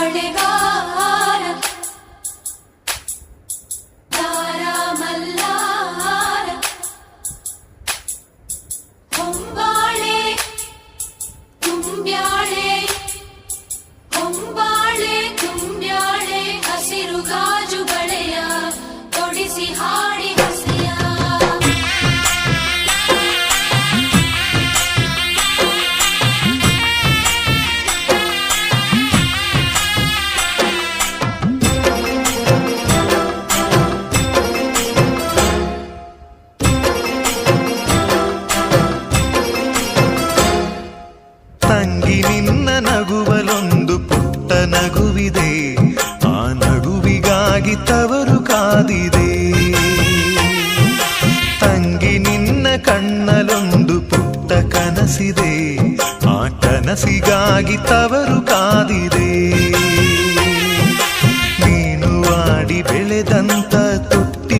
ಬಳೆಗಾರ ತಾರ ಮಲ್ಲಾರ ಹೊಂಬಾಳೆ ತುಂಬ್ಯಾಳೆ ಹೊಂಬಾಳೆ ತುಂಬ್ಯಾಳೆ ಹಸಿರು ಗಾಜು ಬಳೆಯ ತೊಡಿಸಿ ಹಾಡಿ ಹಸಿಯ ತಂಗಿ ನಿನ್ನ ನಗುವಲೊಂದು ಪುಟ್ಟ ನಗುವಿದೆ, ಆ ನಗುವಿಗಾಗಿ ತವರು ಕಾದಿದೆ. ತಂಗಿ ನಿನ್ನ ಕಣ್ಣಲೊಂದು ಪುಟ್ಟ ಕನಸಿದೆ, ಆ ಕನಸಿಗಾಗಿ ತವರು ಕಾದಿದೆ. ನೀನು ಆಡಿ ಬೆಳೆದಂತ